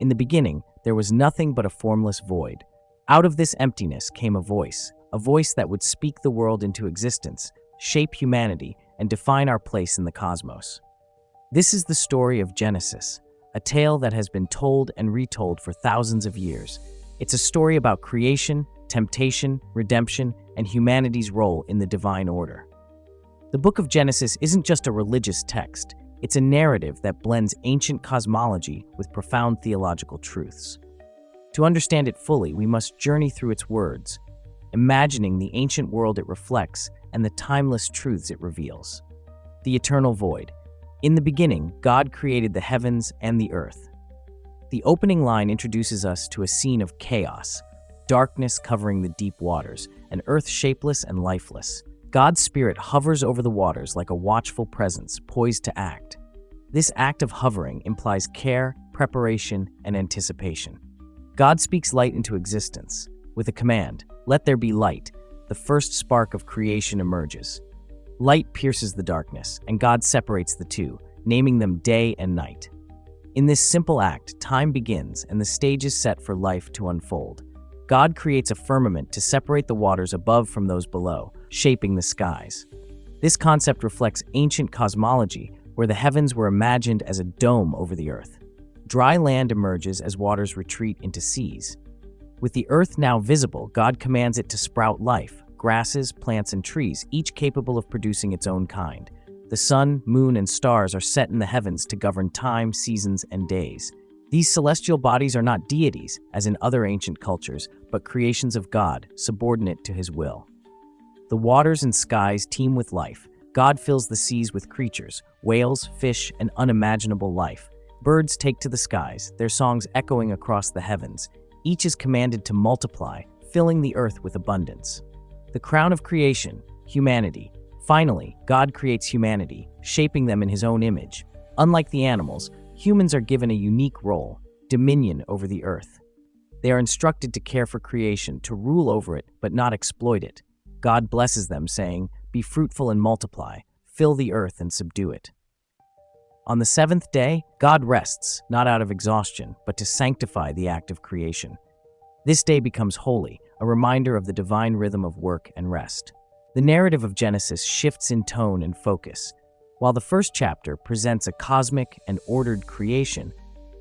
In the beginning, there was nothing but a formless void. Out of this emptiness came a voice that would speak the world into existence, shape humanity, and define our place in the cosmos. This is the story of Genesis, a tale that has been told and retold for thousands of years. It's a story about creation, temptation, redemption, and humanity's role in the divine order. The book of Genesis isn't just a religious text, it's a narrative that blends ancient cosmology with profound theological truths. To understand it fully, we must journey through its words, imagining the ancient world it reflects and the timeless truths it reveals. The eternal void. In the beginning, God created the heavens and the earth. The opening line introduces us to a scene of chaos, darkness covering the deep waters, and earth shapeless and lifeless. God's spirit hovers over the waters like a watchful presence, poised to act. This act of hovering implies care, preparation, and anticipation. God speaks light into existence. With a command, "Let there be light," the first spark of creation emerges. Light pierces the darkness, and God separates the two, naming them day and night. In this simple act, time begins and the stage is set for life to unfold. God creates a firmament to separate the waters above from those below, shaping the skies. This concept reflects ancient cosmology, where the heavens were imagined as a dome over the earth. Dry land emerges as waters retreat into seas. With the earth now visible, God commands it to sprout life, grasses, plants, and trees, each capable of producing its own kind. The sun, moon, and stars are set in the heavens to govern time, seasons, and days. These celestial bodies are not deities, as in other ancient cultures, but creations of God, subordinate to His will. The waters and skies teem with life. God fills the seas with creatures, whales, fish, and unimaginable life. Birds take to the skies, their songs echoing across the heavens. Each is commanded to multiply, filling the earth with abundance. The crown of creation, humanity. Finally, God creates humanity, shaping them in His own image. Unlike the animals, humans are given a unique role, dominion over the earth. They are instructed to care for creation, to rule over it, but not exploit it. God blesses them, saying, "Be fruitful and multiply, fill the earth and subdue it." On the seventh day, God rests, not out of exhaustion, but to sanctify the act of creation. This day becomes holy, a reminder of the divine rhythm of work and rest. The narrative of Genesis shifts in tone and focus. While the first chapter presents a cosmic and ordered creation,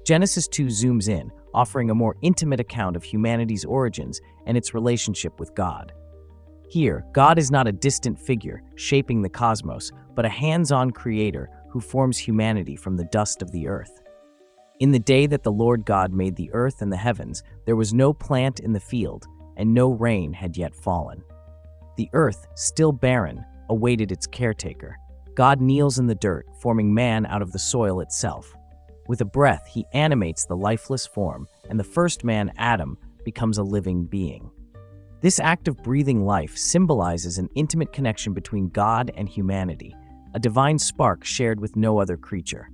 Genesis 2 zooms in, offering a more intimate account of humanity's origins and its relationship with God. Here, God is not a distant figure shaping the cosmos, but a hands-on creator who forms humanity from the dust of the earth. In the day that the Lord God made the earth and the heavens, there was no plant in the field, and no rain had yet fallen. The earth, still barren, awaited its caretaker. God kneels in the dirt, forming man out of the soil itself. With a breath, He animates the lifeless form, and the first man, Adam, becomes a living being. This act of breathing life symbolizes an intimate connection between God and humanity, a divine spark shared with no other creature.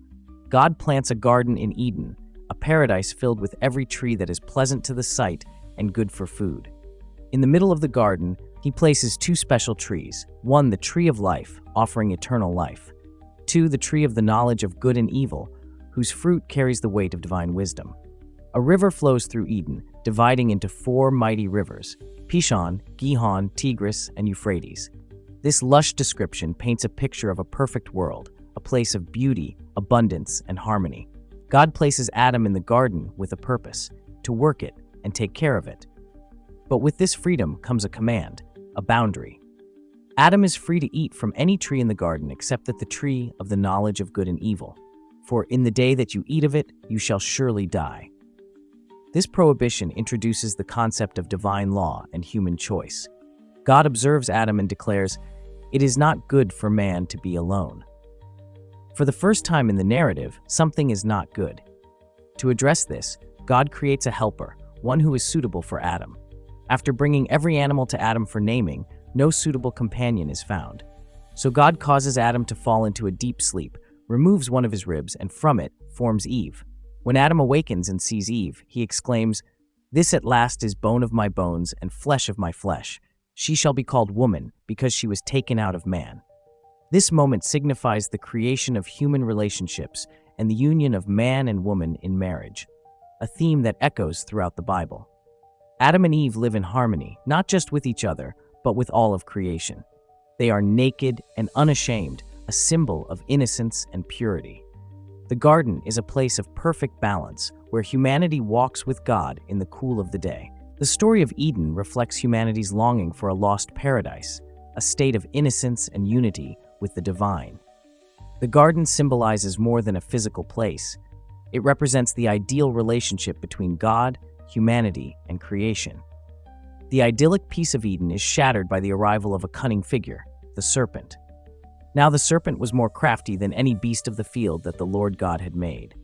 God plants a garden in Eden, a paradise filled with every tree that is pleasant to the sight and good for food. In the middle of the garden, He places two special trees. One, the tree of life, offering eternal life. Two, the tree of the knowledge of good and evil, whose fruit carries the weight of divine wisdom. A river flows through Eden, dividing into four mighty rivers: Pishon, Gihon, Tigris, and Euphrates. This lush description paints a picture of a perfect world, a place of beauty, abundance, and harmony. God places Adam in the garden with a purpose, to work it and take care of it. But with this freedom comes a command, a boundary. Adam is free to eat from any tree in the garden except that the tree of the knowledge of good and evil. For in the day that you eat of it, you shall surely die. This prohibition introduces the concept of divine law and human choice. God observes Adam and declares, "It is not good for man to be alone." For the first time in the narrative, something is not good. To address this, God creates a helper, one who is suitable for Adam. After bringing every animal to Adam for naming, no suitable companion is found. So God causes Adam to fall into a deep sleep, removes one of his ribs, and from it forms Eve. When Adam awakens and sees Eve, he exclaims, "This at last is bone of my bones and flesh of my flesh. She shall be called woman, because she was taken out of man." This moment signifies the creation of human relationships and the union of man and woman in marriage. a theme that echoes throughout the Bible. Adam and Eve live in harmony, not just with each other, but with all of creation. They are naked and unashamed, a symbol of innocence and purity. The garden is a place of perfect balance where humanity walks with God in the cool of the day. The story of Eden reflects humanity's longing for a lost paradise, a state of innocence and unity with the divine. The garden symbolizes more than a physical place. It represents the ideal relationship between God, humanity, and creation. The idyllic peace of Eden is shattered by the arrival of a cunning figure, the serpent. Now the serpent was more crafty than any beast of the field that the Lord God had made.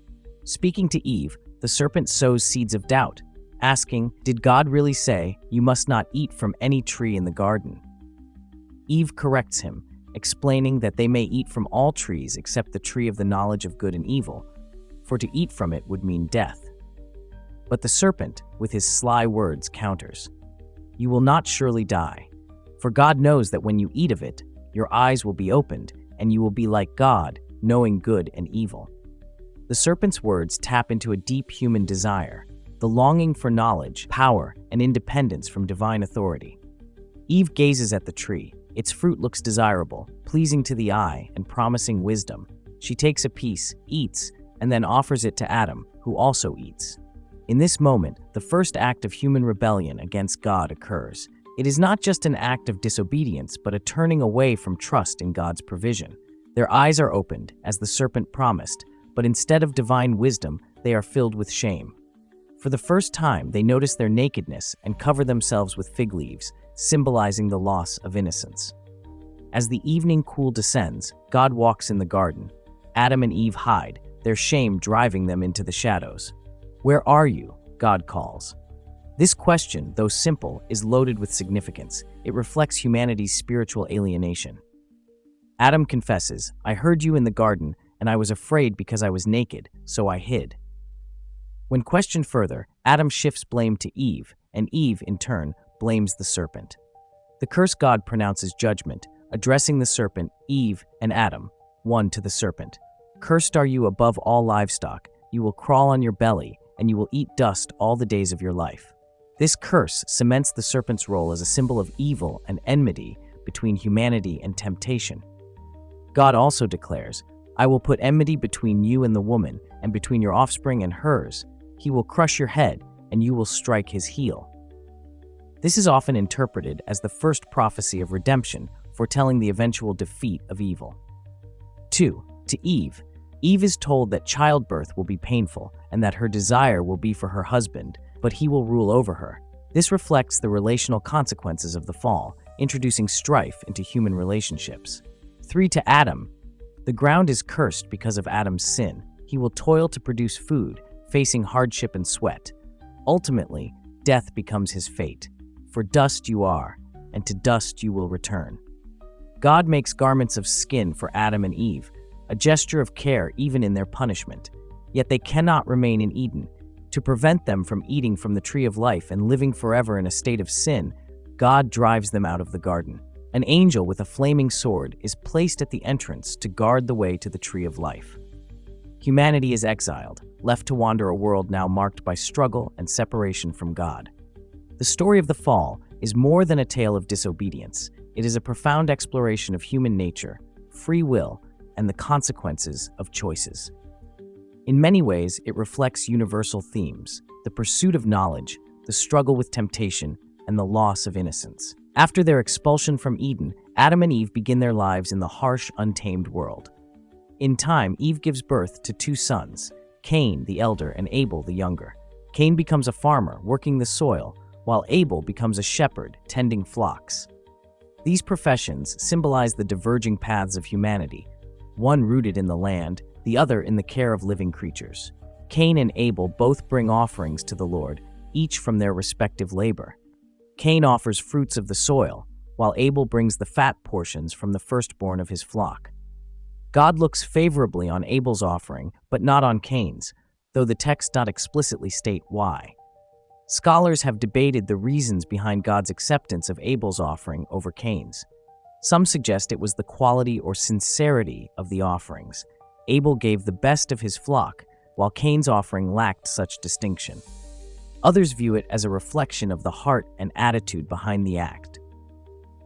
Speaking to Eve, the serpent sows seeds of doubt, asking, "Did God really say, 'You must not eat from any tree in the garden'?" Eve corrects him, explaining that they may eat from all trees except the tree of the knowledge of good and evil, for to eat from it would mean death. But the serpent, with his sly words, counters, "You will not surely die, for God knows that when you eat of it, your eyes will be opened, and you will be like God, knowing good and evil." The serpent's words tap into a deep human desire, the longing for knowledge, power, and independence from divine authority. Eve gazes at the tree. Its fruit looks desirable, pleasing to the eye, and promising wisdom. She takes a piece, eats, and then offers it to Adam, who also eats. In this moment, the first act of human rebellion against God occurs. It is not just an act of disobedience, but a turning away from trust in God's provision. Their eyes are opened, as the serpent promised, but instead of divine wisdom, they are filled with shame. For the first time, they notice their nakedness and cover themselves with fig leaves, symbolizing the loss of innocence. As the evening cool descends, God walks in the garden. Adam and Eve hide, their shame driving them into the shadows. "Where are you?" God calls. This question, though simple, is loaded with significance. It reflects humanity's spiritual alienation. Adam confesses, "I heard you in the garden, and I was afraid because I was naked, so I hid." When questioned further, Adam shifts blame to Eve, and Eve, in turn, blames the serpent. The curse God pronounces judgment, addressing the serpent, Eve, and Adam, one to the serpent. "Cursed are you above all livestock, you will crawl on your belly, and you will eat dust all the days of your life." This curse cements the serpent's role as a symbol of evil and enmity between humanity and temptation. God also declares, "I will put enmity between you and the woman, and between your offspring and hers. He will crush your head, and you will strike his heel." This is often interpreted as the first prophecy of redemption, foretelling the eventual defeat of evil. 2. To Eve. Eve is told that childbirth will be painful and that her desire will be for her husband, but he will rule over her. This reflects the relational consequences of the fall, introducing strife into human relationships. 3. To Adam. The ground is cursed because of Adam's sin. He will toil to produce food, facing hardship and sweat. Ultimately, death becomes his fate. "For dust you are, and to dust you will return." God makes garments of skin for Adam and Eve, a gesture of care even in their punishment. Yet they cannot remain in Eden. To prevent them from eating from the tree of life and living forever in a state of sin, God drives them out of the garden. An angel with a flaming sword is placed at the entrance to guard the way to the tree of life. Humanity is exiled, left to wander a world now marked by struggle and separation from God. The story of the fall is more than a tale of disobedience. It is a profound exploration of human nature, free will, and the consequences of choices. In many ways, it reflects universal themes: the pursuit of knowledge, the struggle with temptation, and the loss of innocence. After their expulsion from Eden, Adam and Eve begin their lives in the harsh, untamed world. In time, Eve gives birth to 2 sons, Cain, the elder, and Abel, the younger. Cain becomes a farmer, working the soil, while Abel becomes a shepherd, tending flocks. These professions symbolize the diverging paths of humanity, one rooted in the land, the other in the care of living creatures. Cain and Abel both bring offerings to the Lord, each from their respective labor. Cain offers fruits of the soil, while Abel brings the fat portions from the firstborn of his flock. God looks favorably on Abel's offering, but not on Cain's, though the text does not explicitly state why. Scholars have debated the reasons behind God's acceptance of Abel's offering over Cain's. Some suggest it was the quality or sincerity of the offerings. Abel gave the best of his flock, while Cain's offering lacked such distinction. Others view it as a reflection of the heart and attitude behind the act.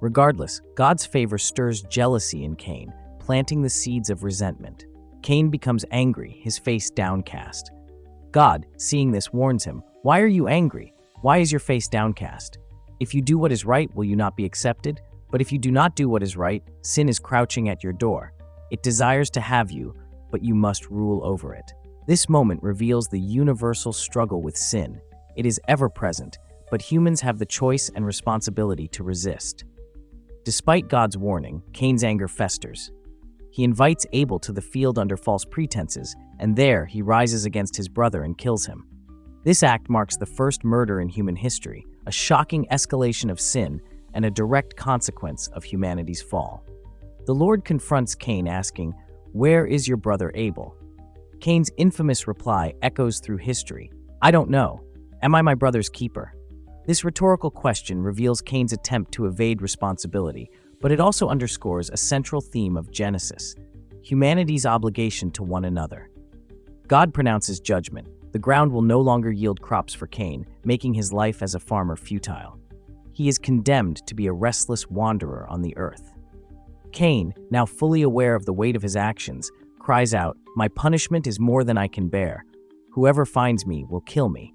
Regardless, God's favor stirs jealousy in Cain, planting the seeds of resentment. Cain becomes angry, his face downcast. God, seeing this, warns him, "Why are you angry? Why is your face downcast? If you do what is right, will you not be accepted? But if you do not do what is right, sin is crouching at your door. It desires to have you, but you must rule over it." This moment reveals the universal struggle with sin. It is ever present, but humans have the choice and responsibility to resist. Despite God's warning, Cain's anger festers. He invites Abel to the field under false pretenses, and there he rises against his brother and kills him. This act marks the first murder in human history, a shocking escalation of sin and a direct consequence of humanity's fall. The Lord confronts Cain, asking, "Where is your brother Abel?" Cain's infamous reply echoes through history, "I don't know. Am I my brother's keeper?" This rhetorical question reveals Cain's attempt to evade responsibility, but it also underscores a central theme of Genesis: humanity's obligation to one another. God pronounces judgment. The ground will no longer yield crops for Cain, making his life as a farmer futile. He is condemned to be a restless wanderer on the earth. Cain, now fully aware of the weight of his actions, cries out, "My punishment is more than I can bear. Whoever finds me will kill me."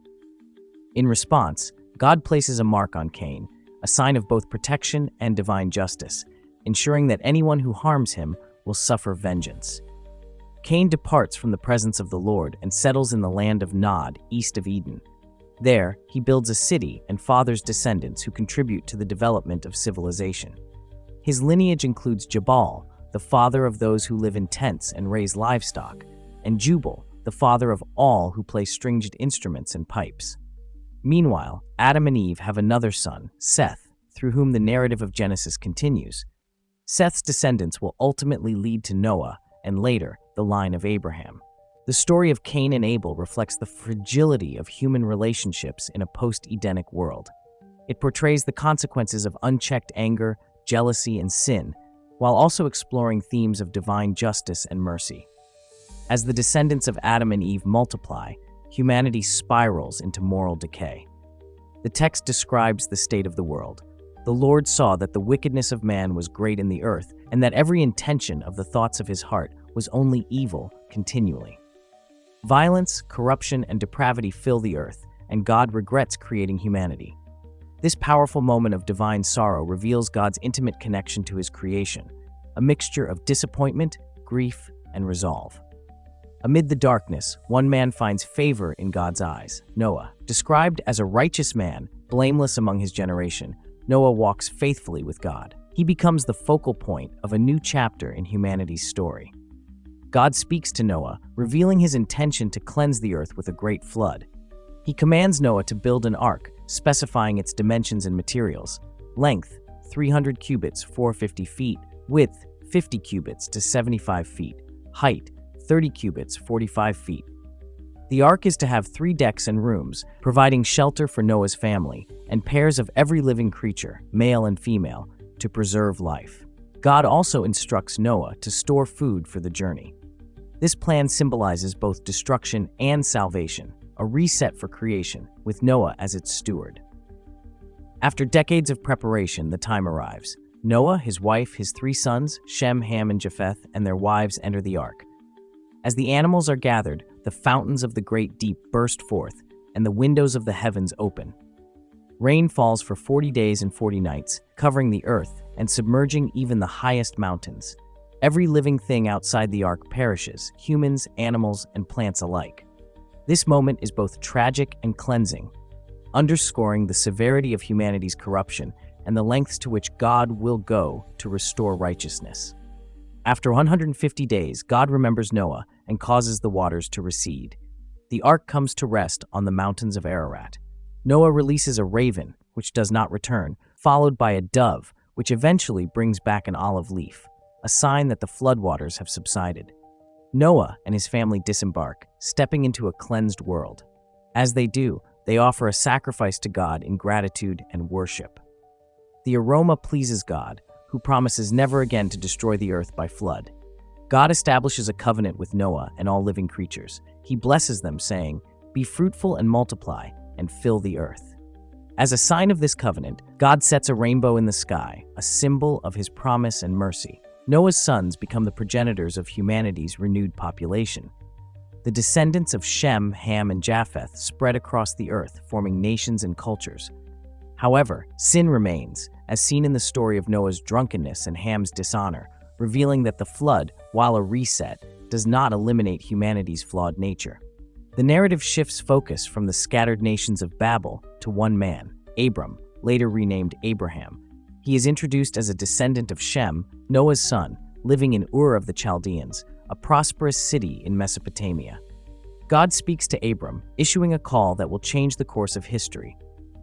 In response, God places a mark on Cain, a sign of both protection and divine justice, ensuring that anyone who harms him will suffer vengeance. Cain departs from the presence of the Lord and settles in the land of Nod, east of Eden. There, he builds a city and fathers descendants who contribute to the development of civilization. His lineage includes Jabal, the father of those who live in tents and raise livestock, and Jubal, the father of all who play stringed instruments and pipes. Meanwhile, Adam and Eve have another son, Seth, through whom the narrative of Genesis continues. Seth's descendants will ultimately lead to Noah, and later, the line of Abraham. The story of Cain and Abel reflects the fragility of human relationships in a post-Edenic world. It portrays the consequences of unchecked anger, jealousy, and sin, while also exploring themes of divine justice and mercy. As the descendants of Adam and Eve multiply, humanity spirals into moral decay. The text describes the state of the world. The Lord saw that the wickedness of man was great in the earth, and that every intention of the thoughts of his heart was only evil continually. Violence, corruption, and depravity fill the earth, and God regrets creating humanity. This powerful moment of divine sorrow reveals God's intimate connection to his creation, a mixture of disappointment, grief, and resolve. Amid the darkness, one man finds favor in God's eyes, Noah. Described as a righteous man, blameless among his generation, Noah walks faithfully with God. He becomes the focal point of a new chapter in humanity's story. God speaks to Noah, revealing his intention to cleanse the earth with a great flood. He commands Noah to build an ark, specifying its dimensions and materials: length, 300 cubits, 450 feet, width, 50 cubits to 75 feet, height, 30 cubits, 45 feet. The ark is to have 3 decks and rooms, providing shelter for Noah's family, and pairs of every living creature, male and female, to preserve life. God also instructs Noah to store food for the journey. This plan symbolizes both destruction and salvation, a reset for creation, with Noah as its steward. After decades of preparation, the time arrives. Noah, his wife, his 3 sons, Shem, Ham, and Japheth, and their wives enter the ark. As the animals are gathered, the fountains of the great deep burst forth, and the windows of the heavens open. Rain falls for 40 days and 40 nights, covering the earth and submerging even the highest mountains. Every living thing outside the ark perishes, humans, animals, and plants alike. This moment is both tragic and cleansing, underscoring the severity of humanity's corruption and the lengths to which God will go to restore righteousness. After 150 days, God remembers Noah and causes the waters to recede. The ark comes to rest on the mountains of Ararat. Noah releases a raven, which does not return, followed by a dove, which eventually brings back an olive leaf, a sign that the floodwaters have subsided. Noah and his family disembark, stepping into a cleansed world. As they do, they offer a sacrifice to God in gratitude and worship. The aroma pleases God, who promises never again to destroy the earth by flood. God establishes a covenant with Noah and all living creatures. He blesses them, saying, "Be fruitful and multiply, and fill the earth." As a sign of this covenant, God sets a rainbow in the sky, a symbol of his promise and mercy. Noah's sons become the progenitors of humanity's renewed population. The descendants of Shem, Ham, and Japheth spread across the earth, forming nations and cultures. However, sin remains, as seen in the story of Noah's drunkenness and Ham's dishonor, revealing that the flood, while a reset, does not eliminate humanity's flawed nature. The narrative shifts focus from the scattered nations of Babel to one man, Abram, later renamed Abraham. He is introduced as a descendant of Shem, Noah's son, living in Ur of the Chaldeans, a prosperous city in Mesopotamia. God speaks to Abram, issuing a call that will change the course of history.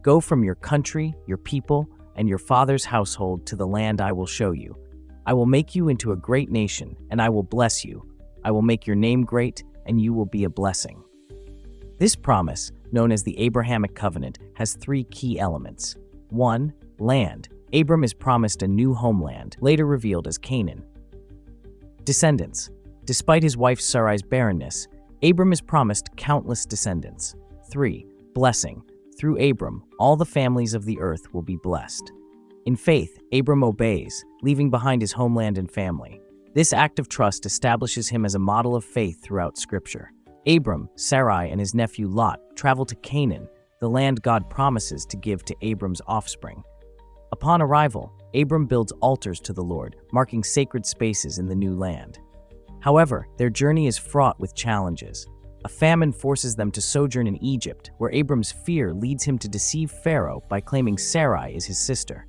"Go from your country, your people, and your father's household to the land I will show you. I will make you into a great nation, and I will bless you. I will make your name great, and you will be a blessing." This promise, known as the Abrahamic covenant, has three key elements. 1. Land. Abram is promised a new homeland, later revealed as Canaan. Descendants. Despite his wife Sarai's barrenness, Abram is promised countless descendants. 3. Blessing. Through Abram, all the families of the earth will be blessed. In faith, Abram obeys, leaving behind his homeland and family. This act of trust establishes him as a model of faith throughout Scripture. Abram, Sarai, and his nephew Lot travel to Canaan, the land God promises to give to Abram's offspring. Upon arrival, Abram builds altars to the Lord, marking sacred spaces in the new land. However, their journey is fraught with challenges. A famine forces them to sojourn in Egypt, where Abram's fear leads him to deceive Pharaoh by claiming Sarai is his sister.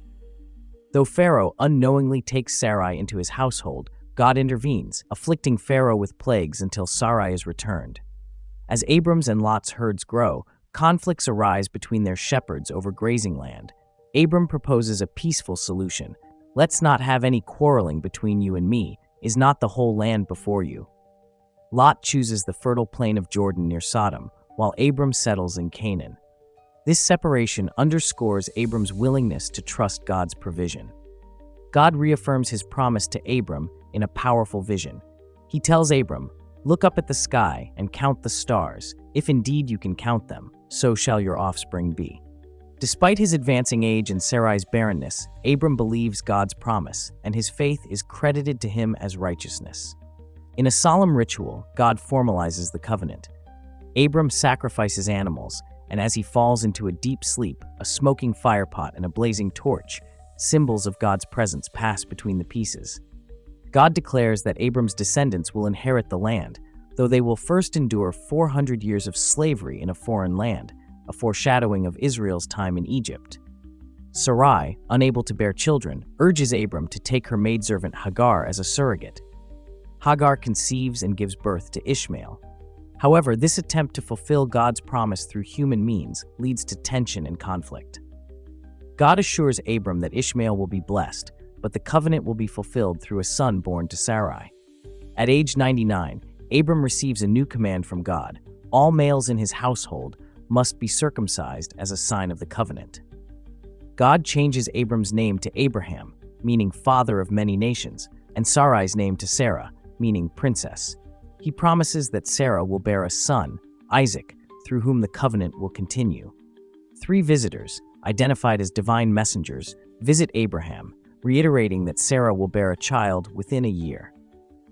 Though Pharaoh unknowingly takes Sarai into his household, God intervenes, afflicting Pharaoh with plagues until Sarai is returned. As Abram's and Lot's herds grow, conflicts arise between their shepherds over grazing land. Abram proposes a peaceful solution. "Let's not have any quarreling between you and me. Is not the whole land before you?" Lot chooses the fertile plain of Jordan near Sodom, while Abram settles in Canaan. This separation underscores Abram's willingness to trust God's provision. God reaffirms his promise to Abram in a powerful vision. He tells Abram, "Look up at the sky and count the stars. If indeed you can count them, so shall your offspring be." Despite his advancing age and Sarai's barrenness, Abram believes God's promise, and his faith is credited to him as righteousness. In a solemn ritual, God formalizes the covenant. Abram sacrifices animals, and as he falls into a deep sleep, a smoking firepot and a blazing torch, symbols of God's presence, pass between the pieces. God declares that Abram's descendants will inherit the land, though they will first endure 400 years of slavery in a foreign land, a foreshadowing of Israel's time in Egypt. Sarai, unable to bear children, urges Abram to take her maidservant Hagar as a surrogate. Hagar conceives and gives birth to Ishmael. However, this attempt to fulfill God's promise through human means leads to tension and conflict. God assures Abram that Ishmael will be blessed, but the covenant will be fulfilled through a son born to Sarai. At age 99, Abram receives a new command from God. All males in his household must be circumcised as a sign of the covenant. God changes Abram's name to Abraham, meaning father of many nations, and Sarai's name to Sarah, meaning princess. He promises that Sarah will bear a son, Isaac, through whom the covenant will continue. 3 visitors, identified as divine messengers, visit Abraham, reiterating that Sarah will bear a child within a year.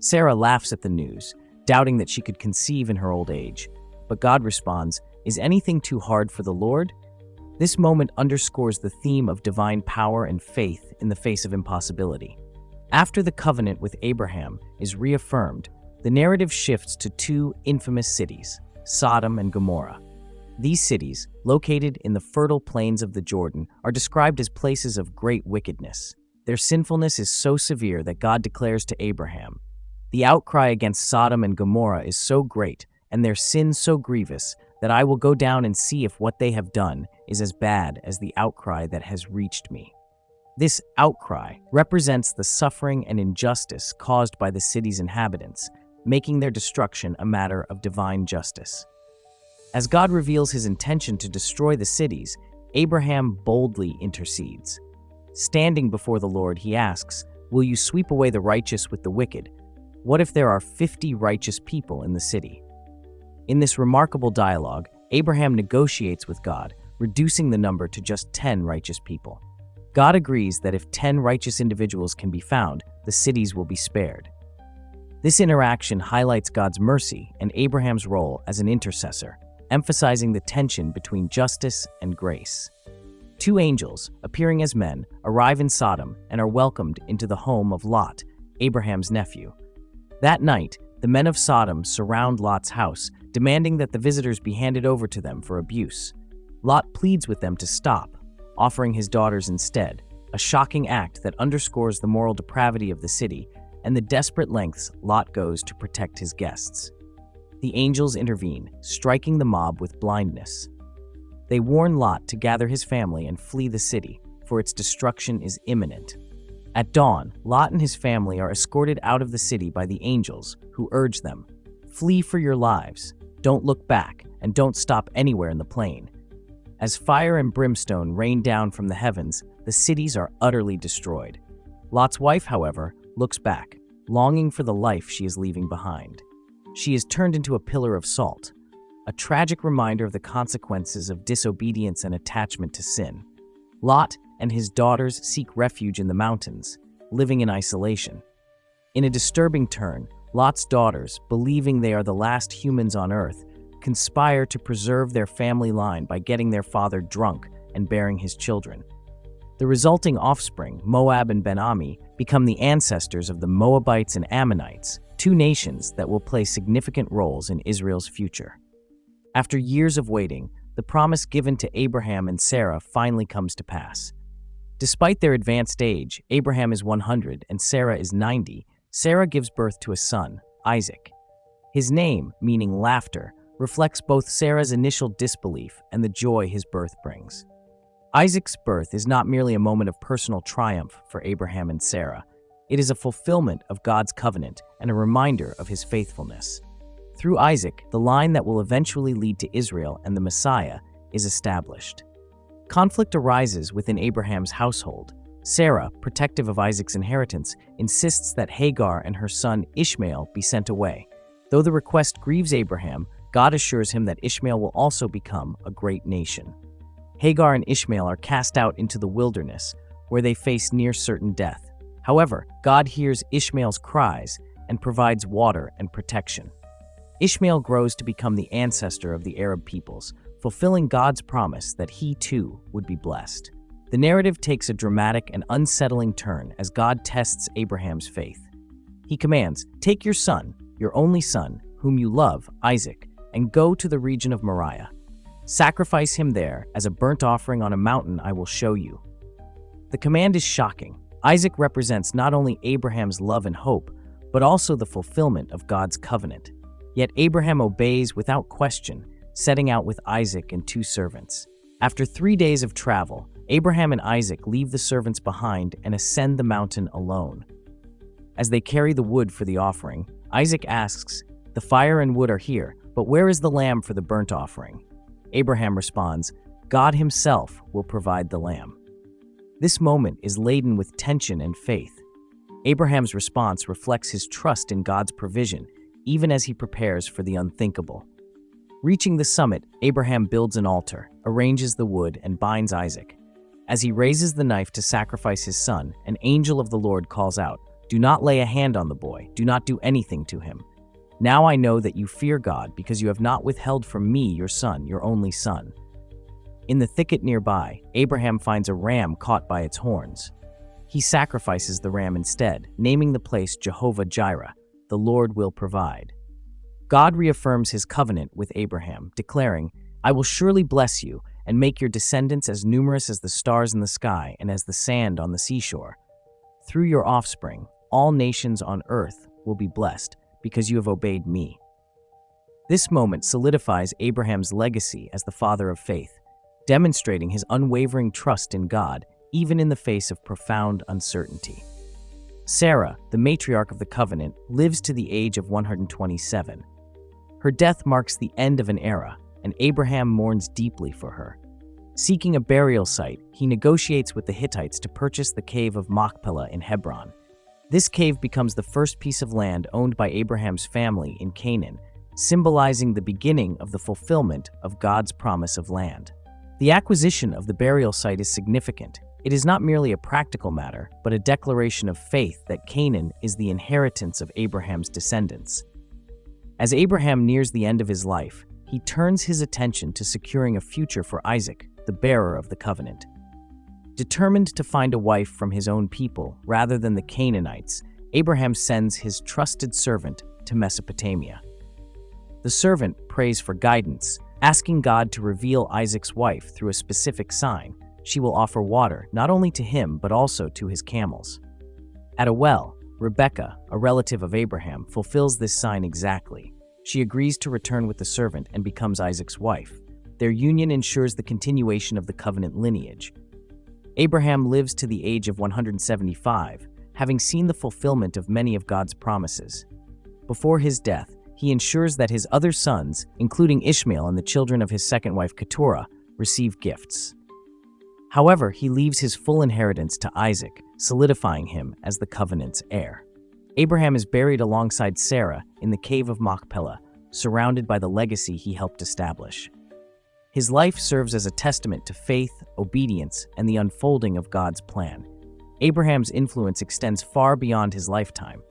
Sarah laughs at the news, doubting that she could conceive in her old age, but God responds, "Is anything too hard for the Lord?" This moment underscores the theme of divine power and faith in the face of impossibility. After the covenant with Abraham is reaffirmed, the narrative shifts to 2 infamous cities, Sodom and Gomorrah. These cities, located in the fertile plains of the Jordan, are described as places of great wickedness. Their sinfulness is so severe that God declares to Abraham, "The outcry against Sodom and Gomorrah is so great, and their sin so grievous, that I will go down and see if what they have done is as bad as the outcry that has reached me." This outcry represents the suffering and injustice caused by the city's inhabitants, making their destruction a matter of divine justice. As God reveals his intention to destroy the cities, Abraham boldly intercedes. Standing before the Lord, he asks, "Will you sweep away the righteous with the wicked? What if there are 50 righteous people in the city? In this remarkable dialogue, Abraham negotiates with God, reducing the number to just 10 righteous people. God agrees that if 10 righteous individuals can be found, the cities will be spared. This interaction highlights God's mercy and Abraham's role as an intercessor, emphasizing the tension between justice and grace. Two angels, appearing as men, arrive in Sodom and are welcomed into the home of Lot, Abraham's nephew. That night, the men of Sodom surround Lot's house, demanding that the visitors be handed over to them for abuse. Lot pleads with them to stop, offering his daughters instead, a shocking act that underscores the moral depravity of the city and the desperate lengths Lot goes to protect his guests. The angels intervene, striking the mob with blindness. They warn Lot to gather his family and flee the city, for its destruction is imminent. At dawn, Lot and his family are escorted out of the city by the angels, who urge them, "Flee for your lives, don't look back, and don't stop anywhere in the plain." As fire and brimstone rain down from the heavens, the cities are utterly destroyed. Lot's wife, however, looks back, longing for the life she is leaving behind. She is turned into a pillar of salt, a tragic reminder of the consequences of disobedience and attachment to sin. Lot and his daughters seek refuge in the mountains, living in isolation. In a disturbing turn, Lot's daughters, believing they are the last humans on earth, conspire to preserve their family line by getting their father drunk and bearing his children. The resulting offspring, Moab and Ben-Ammi, become the ancestors of the Moabites and Ammonites, two nations that will play significant roles in Israel's future. After years of waiting, the promise given to Abraham and Sarah finally comes to pass. Despite their advanced age, Abraham is 100 and Sarah is 90, Sarah gives birth to a son, Isaac. His name, meaning laughter, reflects both Sarah's initial disbelief and the joy his birth brings. Isaac's birth is not merely a moment of personal triumph for Abraham and Sarah. It is a fulfillment of God's covenant and a reminder of his faithfulness. Through Isaac, the line that will eventually lead to Israel and the Messiah is established. Conflict arises within Abraham's household. Sarah, protective of Isaac's inheritance, insists that Hagar and her son Ishmael be sent away. Though the request grieves Abraham, God assures him that Ishmael will also become a great nation. Hagar and Ishmael are cast out into the wilderness, where they face near certain death. However, God hears Ishmael's cries and provides water and protection. Ishmael grows to become the ancestor of the Arab peoples, fulfilling God's promise that he too would be blessed. The narrative takes a dramatic and unsettling turn as God tests Abraham's faith. He commands, "Take your son, your only son, whom you love, Isaac, and go to the region of Moriah. Sacrifice him there as a burnt offering on a mountain I will show you." The command is shocking. Isaac represents not only Abraham's love and hope, but also the fulfillment of God's covenant. Yet Abraham obeys without question, setting out with Isaac and two servants. After 3 days of travel, Abraham and Isaac leave the servants behind and ascend the mountain alone. As they carry the wood for the offering, Isaac asks, "The fire and wood are here, but where is the lamb for the burnt offering?" Abraham responds, "God himself will provide the lamb." This moment is laden with tension and faith. Abraham's response reflects his trust in God's provision, even as he prepares for the unthinkable. Reaching the summit, Abraham builds an altar, arranges the wood, and binds Isaac. As he raises the knife to sacrifice his son, an angel of the Lord calls out, "Do not lay a hand on the boy, do not do anything to him. Now I know that you fear God because you have not withheld from me your son, your only son." In the thicket nearby, Abraham finds a ram caught by its horns. He sacrifices the ram instead, naming the place Jehovah Jireh, the Lord will provide. God reaffirms his covenant with Abraham, declaring, "I will surely bless you and make your descendants as numerous as the stars in the sky and as the sand on the seashore. Through your offspring, all nations on earth will be blessed because you have obeyed me." This moment solidifies Abraham's legacy as the father of faith, demonstrating his unwavering trust in God even in the face of profound uncertainty. Sarah, the matriarch of the covenant, lives to the age of 127. Her death marks the end of an era, and Abraham mourns deeply for her. Seeking a burial site, he negotiates with the Hittites to purchase the cave of Machpelah in Hebron. This cave becomes the first piece of land owned by Abraham's family in Canaan, symbolizing the beginning of the fulfillment of God's promise of land. The acquisition of the burial site is significant. It is not merely a practical matter, but a declaration of faith that Canaan is the inheritance of Abraham's descendants. As Abraham nears the end of his life, he turns his attention to securing a future for Isaac, the bearer of the covenant. Determined to find a wife from his own people rather than the Canaanites, Abraham sends his trusted servant to Mesopotamia. The servant prays for guidance, asking God to reveal Isaac's wife through a specific sign. She will offer water not only to him but also to his camels. At a well, Rebekah, a relative of Abraham, fulfills this sign exactly. She agrees to return with the servant and becomes Isaac's wife. Their union ensures the continuation of the covenant lineage. Abraham lives to the age of 175, having seen the fulfillment of many of God's promises. Before his death, he ensures that his other sons, including Ishmael and the children of his second wife Keturah, receive gifts. However, he leaves his full inheritance to Isaac, solidifying him as the covenant's heir. Abraham is buried alongside Sarah in the cave of Machpelah, surrounded by the legacy he helped establish. His life serves as a testament to faith, obedience, and the unfolding of God's plan. Abraham's influence extends far beyond his lifetime.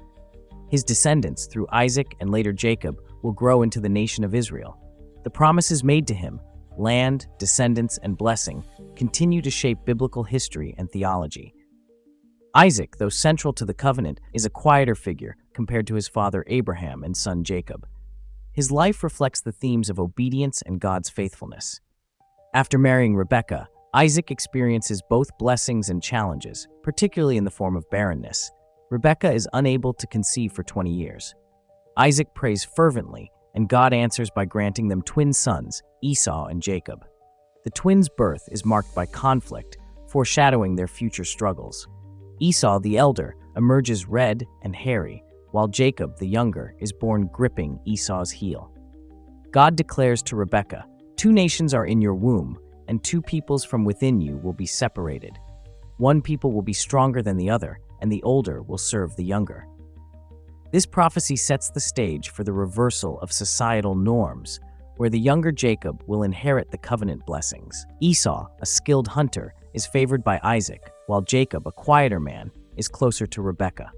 His descendants, through Isaac and later Jacob, will grow into the nation of Israel. The promises made to him, land, descendants, and blessing, continue to shape biblical history and theology. Isaac, though central to the covenant, is a quieter figure compared to his father Abraham and son Jacob. His life reflects the themes of obedience and God's faithfulness. After marrying Rebekah, Isaac experiences both blessings and challenges, particularly in the form of barrenness. Rebekah is unable to conceive for 20 years. Isaac prays fervently, and God answers by granting them twin sons, Esau and Jacob. The twins' birth is marked by conflict, foreshadowing their future struggles. Esau, the elder, emerges red and hairy, while Jacob, the younger, is born gripping Esau's heel. God declares to Rebekah, "Two nations are in your womb, and two peoples from within you will be separated. One people will be stronger than the other, and the older will serve the younger." This prophecy sets the stage for the reversal of societal norms, where the younger Jacob will inherit the covenant blessings. Esau, a skilled hunter, is favored by Isaac, while Jacob, a quieter man, is closer to Rebekah.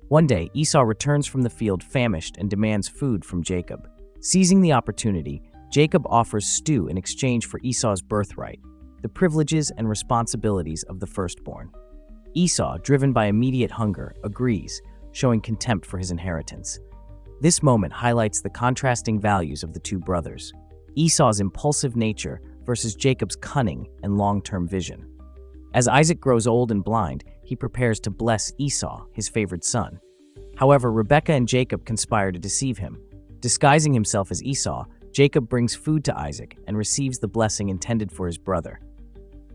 One day, Esau returns from the field famished and demands food from Jacob. Seizing the opportunity, Jacob offers stew in exchange for Esau's birthright, the privileges and responsibilities of the firstborn. Esau, driven by immediate hunger, agrees, showing contempt for his inheritance. This moment highlights the contrasting values of the two brothers: Esau's impulsive nature versus Jacob's cunning and long-term vision. As Isaac grows old and blind, he prepares to bless Esau, his favored son. However, Rebekah and Jacob conspire to deceive him. Disguising himself as Esau, Jacob brings food to Isaac and receives the blessing intended for his brother.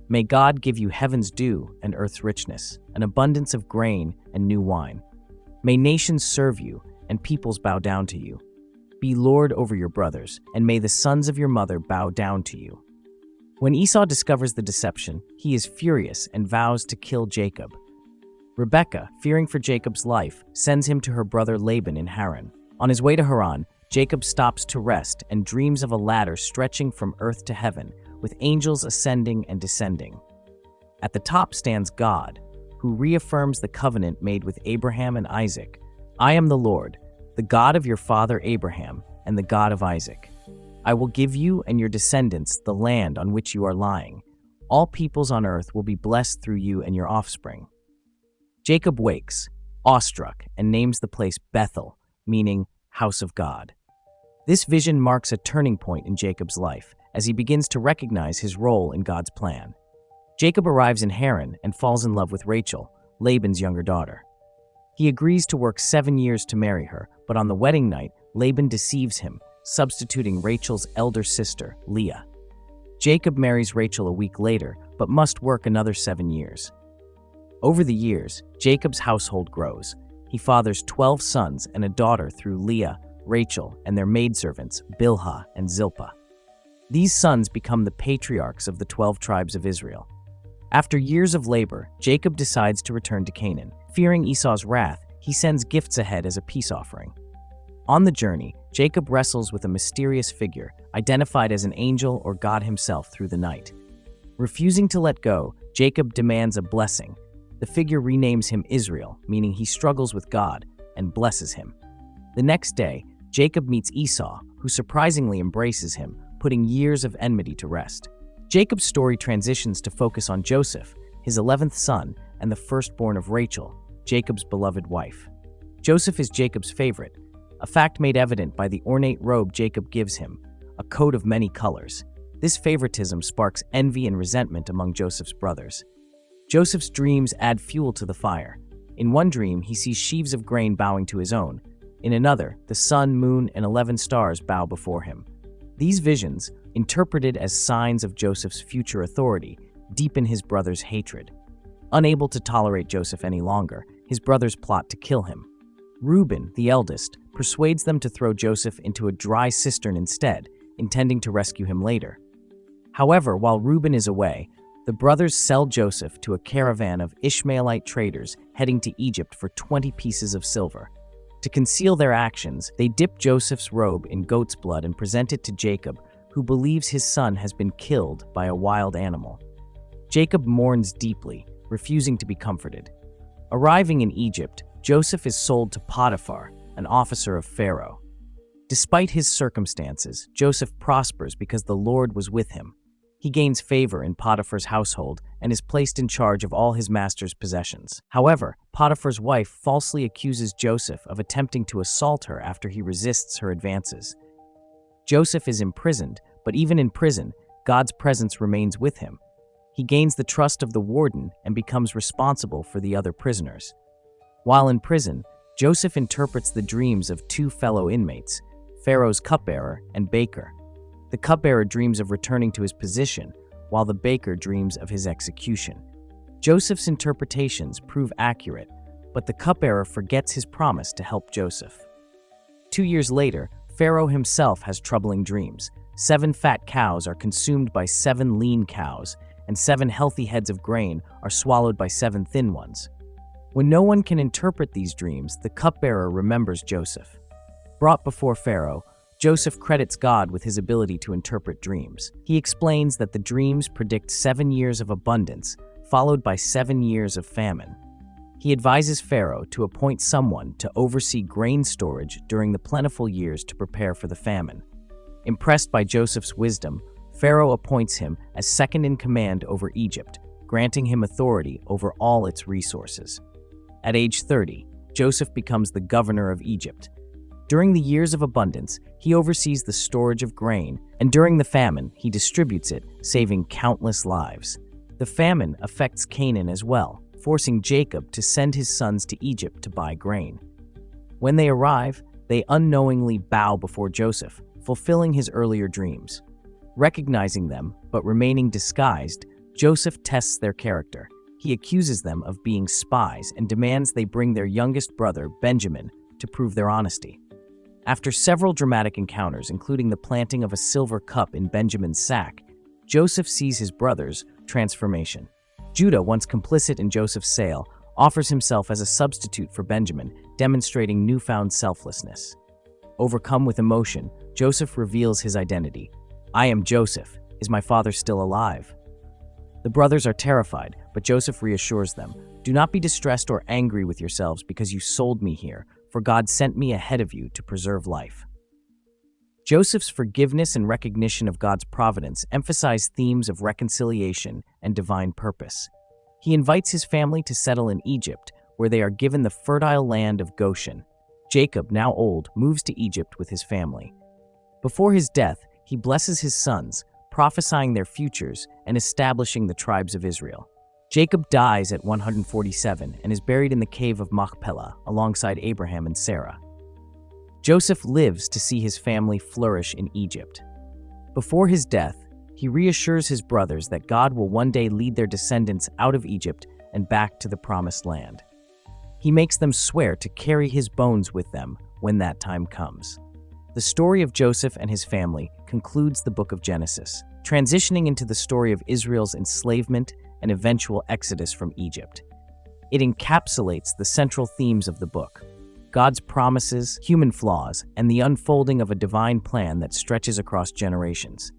"May God give you heaven's dew and earth's richness, an abundance of grain and new wine. May nations serve you and peoples bow down to you. Be lord over your brothers, and may the sons of your mother bow down to you." When Esau discovers the deception, he is furious and vows to kill Jacob. Rebekah, fearing for Jacob's life, sends him to her brother Laban in Haran. On his way to Haran, Jacob stops to rest and dreams of a ladder stretching from earth to heaven, with angels ascending and descending. At the top stands God, who reaffirms the covenant made with Abraham and Isaac. "I am the Lord, the God of your father Abraham, and the God of Isaac. I will give you and your descendants the land on which you are lying. All peoples on earth will be blessed through you and your offspring." Jacob wakes, awestruck, and names the place Bethel, meaning house of God. This vision marks a turning point in Jacob's life, as he begins to recognize his role in God's plan. Jacob arrives in Haran and falls in love with Rachel, Laban's younger daughter. He agrees to work 7 years to marry her, but on the wedding night, Laban deceives him, substituting Rachel's elder sister, Leah. Jacob marries Rachel a week later, but must work another 7 years. Over the years, Jacob's household grows. He fathers 12 sons and a daughter through Leah, Rachel, and their maidservants, Bilhah and Zilpah. These sons become the patriarchs of the 12 tribes of Israel. After years of labor, Jacob decides to return to Canaan. Fearing Esau's wrath, he sends gifts ahead as a peace offering. On the journey, Jacob wrestles with a mysterious figure, identified as an angel or God himself through the night. Refusing to let go, Jacob demands a blessing. The figure renames him Israel, meaning he struggles with God, and blesses him. The next day, Jacob meets Esau, who surprisingly embraces him, putting years of enmity to rest. Jacob's story transitions to focus on Joseph, his 11th son, and the firstborn of Rachel, Jacob's beloved wife. Joseph is Jacob's favorite, a fact made evident by the ornate robe Jacob gives him, a coat of many colors. This favoritism sparks envy and resentment among Joseph's brothers. Joseph's dreams add fuel to the fire. In one dream, he sees sheaves of grain bowing to his own. In another, the sun, moon, and 11 stars bow before him. These visions, interpreted as signs of Joseph's future authority, deepen his brothers' hatred. Unable to tolerate Joseph any longer, his brothers plot to kill him. Reuben, the eldest, persuades them to throw Joseph into a dry cistern instead, intending to rescue him later. However, while Reuben is away, the brothers sell Joseph to a caravan of Ishmaelite traders heading to Egypt for 20 pieces of silver. To conceal their actions, they dip Joseph's robe in goat's blood and present it to Jacob, who believes his son has been killed by a wild animal. Jacob mourns deeply, refusing to be comforted. Arriving in Egypt, Joseph is sold to Potiphar, an officer of Pharaoh. Despite his circumstances, Joseph prospers because the Lord was with him. He gains favor in Potiphar's household and is placed in charge of all his master's possessions. However, Potiphar's wife falsely accuses Joseph of attempting to assault her after he resists her advances. Joseph is imprisoned, but even in prison, God's presence remains with him. He gains the trust of the warden and becomes responsible for the other prisoners. While in prison, Joseph interprets the dreams of two fellow inmates, Pharaoh's cupbearer and baker. The cupbearer dreams of returning to his position, while the baker dreams of his execution. Joseph's interpretations prove accurate, but the cupbearer forgets his promise to help Joseph. 2 years later, Pharaoh himself has troubling dreams. 7 fat cows are consumed by 7 lean cows, and 7 healthy heads of grain are swallowed by 7 thin ones. When no one can interpret these dreams, the cupbearer remembers Joseph. Brought before Pharaoh, Joseph credits God with his ability to interpret dreams. He explains that the dreams predict 7 years of abundance, followed by 7 years of famine. He advises Pharaoh to appoint someone to oversee grain storage during the plentiful years to prepare for the famine. Impressed by Joseph's wisdom, Pharaoh appoints him as second in command over Egypt, granting him authority over all its resources. At age 30, Joseph becomes the governor of Egypt. During the years of abundance, he oversees the storage of grain, and during the famine, he distributes it, saving countless lives. The famine affects Canaan as well, forcing Jacob to send his sons to Egypt to buy grain. When they arrive, they unknowingly bow before Joseph, fulfilling his earlier dreams. Recognizing them, but remaining disguised, Joseph tests their character. He accuses them of being spies and demands they bring their youngest brother, Benjamin, to prove their honesty. After several dramatic encounters, including the planting of a silver cup in Benjamin's sack, Joseph sees his brother's transformation. Judah, once complicit in Joseph's sale, offers himself as a substitute for Benjamin, demonstrating newfound selflessness. Overcome with emotion, Joseph reveals his identity. "I am Joseph. Is my father still alive?" The brothers are terrified, but Joseph reassures them, "Do not be distressed or angry with yourselves because you sold me here, for God sent me ahead of you to preserve life." Joseph's forgiveness and recognition of God's providence emphasize themes of reconciliation and divine purpose. He invites his family to settle in Egypt, where they are given the fertile land of Goshen. Jacob, now old, moves to Egypt with his family. Before his death, he blesses his sons, prophesying their futures and establishing the tribes of Israel. Jacob dies at 147 and is buried in the cave of Machpelah alongside Abraham and Sarah. Joseph lives to see his family flourish in Egypt. Before his death, he reassures his brothers that God will one day lead their descendants out of Egypt and back to the promised land. He makes them swear to carry his bones with them when that time comes. The story of Joseph and his family concludes the book of Genesis, transitioning into the story of Israel's enslavement and eventual exodus from Egypt. It encapsulates the central themes of the book: God's promises, human flaws, and the unfolding of a divine plan that stretches across generations.